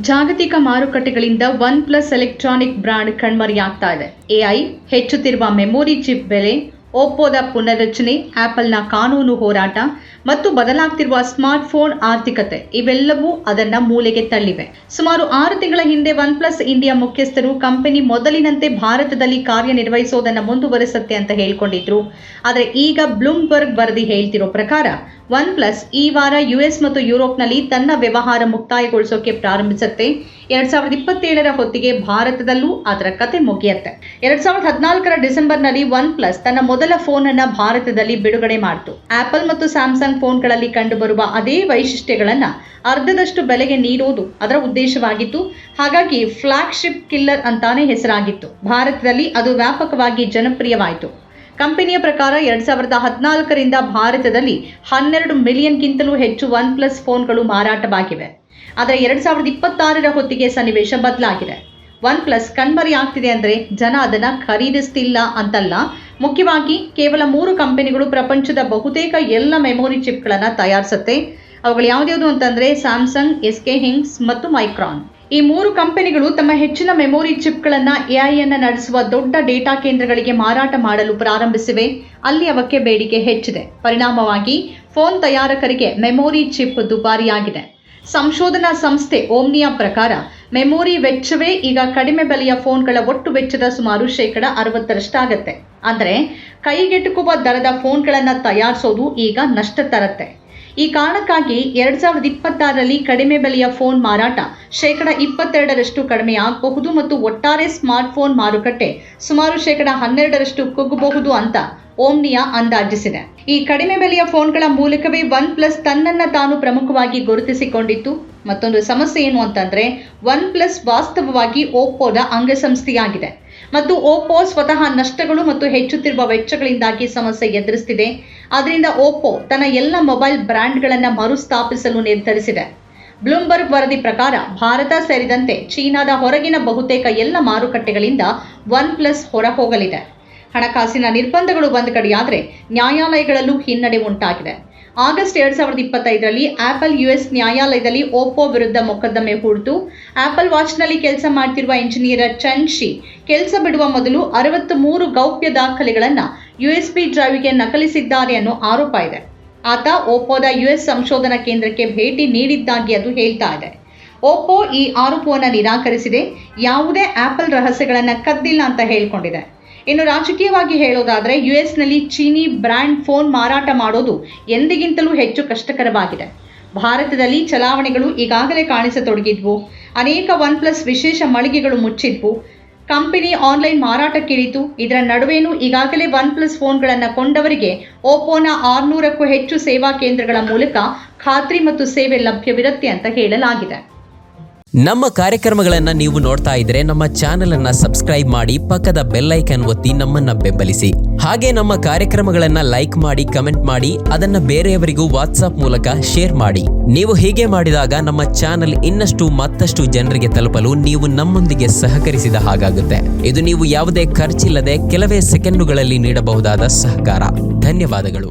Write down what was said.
ಜಾಗತಿಕ ಮಾರುಕಟ್ಟೆಗಳಿಂದ one plus electronic brand ಕಣ್ಮರೆಯಾಗ್ತಾ ಇದೆ. ಎಐ, ಹೆಚ್ಚುತ್ತಿರುವ ಮೆಮೊರಿ ಚಿಪ್ ಬೆಲೆ, ಒಪ್ಪೋದ ಪುನರ್ರಚನೆ, ಆಪಲ್ನ ಕಾನೂನು ಹೋರಾಟ ಮತ್ತು ಬದಲಾಗ್ತಿರುವ ಸ್ಮಾರ್ಟ್ಫೋನ್ ಆರ್ಥಿಕತೆ ಇವೆಲ್ಲವೂ ಅದನ್ನ ಮೂಲೆಗೆ ತಳ್ಳಿವೆ. ಸುಮಾರು 6 ತಿಂಗಳ ಹಿಂದೆ ಒನ್ ಪ್ಲಸ್ ಇಂಡಿಯಾ ಮುಖ್ಯಸ್ಥರು ಕಂಪನಿ ಮೊದಲಿನಂತೆ ಭಾರತದಲ್ಲಿ ಕಾರ್ಯನಿರ್ವಹಿಸೋದನ್ನು ಮುಂದುವರಿಸುತ್ತೆ ಅಂತ ಹೇಳ್ಕೊಂಡಿದ್ರು. ಆದರೆ ಈಗ ಬ್ಲೂಮ್ಬರ್ಗ್ ವರದಿ ಹೇಳ್ತಿರೋ ಪ್ರಕಾರ ಒನ್ ಪ್ಲಸ್ ಈ ವಾರ ಯುಎಸ್ ಮತ್ತು ಯುರೋಪ್ನಲ್ಲಿ ತನ್ನ ವ್ಯವಹಾರ ಮುಕ್ತಾಯಗೊಳಿಸೋಕೆ ಪ್ರಾರಂಭಿಸುತ್ತೆ. 2027ರ ಹೊತ್ತಿಗೆ ಭಾರತದಲ್ಲೂ ಅದರ ಕತೆ ಮುಗಿಯುತ್ತೆ. 2014ರ ಡಿಸೆಂಬರ್ನಲ್ಲಿ ಒನ್ ಪ್ಲಸ್ ತನ್ನ ಮೊದಲ ಫೋನ್ ಅನ್ನ ಭಾರತದಲ್ಲಿ ಬಿಡುಗಡೆ ಮಾಡಿತು. ಆಪಲ್ ಮತ್ತು ಸ್ಯಾಮ್ಸಂಗ್ ಫೋನ್ಗಳಲ್ಲಿ ಕಂಡುಬರುವ ಅದೇ ವೈಶಿಷ್ಟ್ಯಗಳನ್ನ ಅರ್ಧದಷ್ಟು ಬೆಲೆಗೆ ನೀಡೋದು ಅದರ ಉದ್ದೇಶವಾಗಿತ್ತು. ಹಾಗಾಗಿ ಫ್ಲಾಗ್ಶಿಪ್ ಕಿಲ್ಲರ್ ಅಂತಾನೆ ಹೆಸರಾಗಿತ್ತು. ಭಾರತದಲ್ಲಿ ಅದು ವ್ಯಾಪಕವಾಗಿ ಜನಪ್ರಿಯವಾಯಿತು. ಕಂಪನಿಯ ಪ್ರಕಾರ 2014ರಿಂದ ಭಾರತದಲ್ಲಿ 12 ಮಿಲಿಯನ್ಗಿಂತಲೂ ಹೆಚ್ಚು ಒನ್ ಪ್ಲಸ್ ಫೋನ್ಗಳು ಮಾರಾಟವಾಗಿವೆ. ಆದರೆ 2026ರ ಹೊತ್ತಿಗೆ ಸನ್ನಿವೇಶ ಬದಲಾಗಿದೆ. ಒನ್ ಪ್ಲಸ್ ಕಣ್ಮರೆಯಾಗ್ತಿದೆ ಅಂದರೆ ಜನ ಅದನ್ನು ಖರೀದಿಸ್ತಿಲ್ಲ ಅಂತಲ್ಲ. ಮುಖ್ಯವಾಗಿ ಕೇವಲ 3 ಕಂಪನಿಗಳು ಪ್ರಪಂಚದ ಬಹುತೇಕ ಎಲ್ಲ ಮೆಮೊರಿ ಚಿಪ್ಗಳನ್ನು ತಯಾರಿಸುತ್ತೆ. ಅವುಗಳು ಯಾವ್ದ್ಯಾವುದು ಅಂತಂದರೆ ಸ್ಯಾಮ್ಸಂಗ್, SK Hynix ಮತ್ತು ಮೈಕ್ರಾನ್. ಈ 3 ಕಂಪನಿಗಳು ತಮ್ಮ ಹೆಚ್ಚಿನ ಮೆಮೊರಿ ಚಿಪ್ಗಳನ್ನು ಎಐಯನ್ನು ನಡೆಸುವ ದೊಡ್ಡ ಡೇಟಾ ಕೇಂದ್ರಗಳಿಗೆ ಮಾರಾಟ ಮಾಡಲು ಪ್ರಾರಂಭಿಸಿವೆ. ಅಲ್ಲಿ ಅವಕ್ಕೆ ಬೇಡಿಕೆ ಹೆಚ್ಚಿದೆ. ಪರಿಣಾಮವಾಗಿ ಫೋನ್ ತಯಾರಕರಿಗೆ ಮೆಮೊರಿ ಚಿಪ್ ದುಬಾರಿಯಾಗಿದೆ. ಸಂಶೋಧನಾ ಸಂಸ್ಥೆ ಓಮ್ನಿಯಾ ಪ್ರಕಾರ ಮೆಮೊರಿ ವೆಚ್ಚವೇ ಈಗ ಕಡಿಮೆ ಬೆಲೆಯ ಫೋನ್ಗಳ ಒಟ್ಟು ವೆಚ್ಚದ ಸುಮಾರು 60% ಅಂದರೆ ಕೈಗೆಟುಕುವ ದರದ ಫೋನ್ಗಳನ್ನು ತಯಾರಿಸೋದು ಈಗ ನಷ್ಟ ತರುತ್ತೆ. ಈ ಕಾರಣಕ್ಕಾಗಿ 2026ರಲ್ಲಿ ಕಡಿಮೆ ಬೆಲೆಯ ಫೋನ್ ಮಾರಾಟ 22% ಕಡಿಮೆಯಾಗಬಹುದು ಮತ್ತು ಒಟ್ಟಾರೆ ಸ್ಮಾರ್ಟ್ಫೋನ್ ಮಾರುಕಟ್ಟೆ ಸುಮಾರು 12% ಕುಗ್ಗಬಹುದು ಅಂತ ಓಮ್ನಿಯಾ ಅಂದಾಜಿಸಿದೆ. ಈ ಕಡಿಮೆ ಬೆಲೆಯ ಫೋನ್ಗಳ ಮೂಲಕವೇ ಒನ್ ಪ್ಲಸ್ ತನ್ನನ್ನು ತಾನು ಪ್ರಮುಖವಾಗಿ ಗುರುತಿಸಿಕೊಂಡಿತ್ತು. ಮತ್ತೊಂದು ಸಮಸ್ಯೆ ಏನು ಅಂತಂದ್ರೆ ಒನ್ ಪ್ಲಸ್ ವಾಸ್ತವವಾಗಿ ಒಪ್ಪೋದ ಅಂಗಸಂಸ್ಥೆಯಾಗಿದೆ ಮತ್ತು ಒಪ್ಪೋ ಸ್ವತಃ ನಷ್ಟಗಳು ಮತ್ತು ಹೆಚ್ಚುತ್ತಿರುವ ವೆಚ್ಚಗಳಿಂದಾಗಿ ಸಮಸ್ಯೆ ಎದುರಿಸುತ್ತಿದೆ. ಆದ್ದರಿಂದ ಒಪ್ಪೋ ತನ್ನ ಎಲ್ಲ ಮೊಬೈಲ್ ಬ್ರ್ಯಾಂಡ್ಗಳನ್ನು ಮರುಸ್ಥಾಪಿಸಲು ನಿರ್ಧರಿಸಿದೆ. ಬ್ಲೂಮ್ಬರ್ಗ್ ವರದಿ ಪ್ರಕಾರ ಭಾರತ ಸೇರಿದಂತೆ ಚೀನಾದ ಹೊರಗಿನ ಬಹುತೇಕ ಎಲ್ಲ ಮಾರುಕಟ್ಟೆಗಳಿಂದ ಒನ್ ಪ್ಲಸ್ ಹೊರ ಹೋಗಲಿದೆ. ಹಣಕಾಸಿನ ನಿರ್ಬಂಧಗಳು ಒಂದು ಕಡೆಯಾದರೆ ನ್ಯಾಯಾಲಯಗಳಲ್ಲೂ ಹಿನ್ನಡೆ ಉಂಟಾಗಿದೆ. ಆಗಸ್ಟ್ 2025ರಲ್ಲಿ ಆಪಲ್ US ನ್ಯಾಯಾಲಯದಲ್ಲಿ ಒಪ್ಪೋ ವಿರುದ್ಧ ಮೊಕದ್ದಮೆ ಹೂಡಿತು. ಆಪಲ್ ವಾಚ್ನಲ್ಲಿ ಕೆಲಸ ಮಾಡ್ತಿರುವ ಇಂಜಿನಿಯರ್ ಚೆನ್ ಶಿ ಕೆಲಸ ಬಿಡುವ ಮೊದಲು 63 ಗೌಪ್ಯ ದಾಖಲೆಗಳನ್ನು USB ಡ್ರೈವ್ಗೆ ನಕಲಿಸಿದ್ದಾರೆ ಅನ್ನೋ ಆರೋಪ ಇದೆ. ಆತ ಒಪ್ಪೋದ US ಸಂಶೋಧನಾ ಕೇಂದ್ರಕ್ಕೆ ಭೇಟಿ ನೀಡಿದ್ದಾಗಿ ಅದು ಹೇಳ್ತಾ ಇದೆ. ಒಪ್ಪೋ ಈ ಆರೋಪವನ್ನು ನಿರಾಕರಿಸಿದೆ. ಯಾವುದೇ ಆಪಲ್ ರಹಸ್ಯಗಳನ್ನು ಕದ್ದಿಲ್ಲ ಅಂತ ಹೇಳ್ಕೊಂಡಿದೆ. ಇನ್ನು ರಾಜಕೀಯವಾಗಿ ಹೇಳೋದಾದರೆ ಯುಎಸ್ನಲ್ಲಿ ಚೀನಿ ಬ್ರ್ಯಾಂಡ್ ಫೋನ್ ಮಾರಾಟ ಮಾಡೋದು ಎಂದಿಗಿಂತಲೂ ಹೆಚ್ಚು ಕಷ್ಟಕರವಾಗಿದೆ. ಭಾರತದಲ್ಲಿ ಚಲಾವಣೆಗಳು ಈಗಾಗಲೇ ಕಾಣಿಸತೊಡಗಿದ್ವು. ಅನೇಕ ಒನ್ ಪ್ಲಸ್ ವಿಶೇಷ ಮಳಿಗೆಗಳು ಮುಚ್ಚಿದ್ವು. Company online ಮಾರಾಟಕ್ಕಿಳಿತು. ಇದರ ನಡುವೆನೂ ಈಗಾಗಲೇ ಒನ್ ಪ್ಲಸ್ ಫೋನ್ಗಳನ್ನು ಕೊಂಡವರಿಗೆ ಒಪ್ಪೋನ 600ಕ್ಕೂ ಹೆಚ್ಚು ಸೇವಾ ಕೇಂದ್ರಗಳ ಮೂಲಕ ಖಾತ್ರಿ ಮತ್ತು ಸೇವೆ ಲಭ್ಯವಿರುತ್ತೆ ಅಂತ ಹೇಳಲಾಗಿದೆ. ನಮ್ಮ ಕಾರ್ಯಕ್ರಮಗಳನ್ನು ನೀವು ನೋಡ್ತಾ ಇದ್ರೆ ನಮ್ಮ ಚಾನೆಲ್ ಅನ್ನ ಸಬ್ಸ್ಕ್ರೈಬ್ ಮಾಡಿ, ಪಕ್ಕದ ಬೆಲ್ ಐಕಾನ್ ಒತ್ತಿ ನಮ್ಮನ್ನ ಬೆಂಬಲಿಸಿ. ಹಾಗೆ ನಮ್ಮ ಕಾರ್ಯಕ್ರಮಗಳನ್ನ ಲೈಕ್ ಮಾಡಿ, ಕಮೆಂಟ್ ಮಾಡಿ, ಅದನ್ನ ಬೇರೆಯವರಿಗೂ ವಾಟ್ಸ್ಆಪ್ ಮೂಲಕ ಶೇರ್ ಮಾಡಿ. ನೀವು ಹೀಗೆ ಮಾಡಿದಾಗ ನಮ್ಮ ಚಾನೆಲ್ ಮತ್ತಷ್ಟು ಜನರಿಗೆ ತಲುಪಲು ನೀವು ನಮ್ಮೊಂದಿಗೆ ಸಹಕರಿಸಿದ ಹಾಗಾಗುತ್ತೆ. ಇದು ನೀವು ಯಾವುದೇ ಖರ್ಚಿಲ್ಲದೆ ಕೆಲವೇ ಸೆಕೆಂಡುಗಳಲ್ಲಿ ನೀಡಬಹುದಾದ ಸಹಕಾರ. ಧನ್ಯವಾದಗಳು.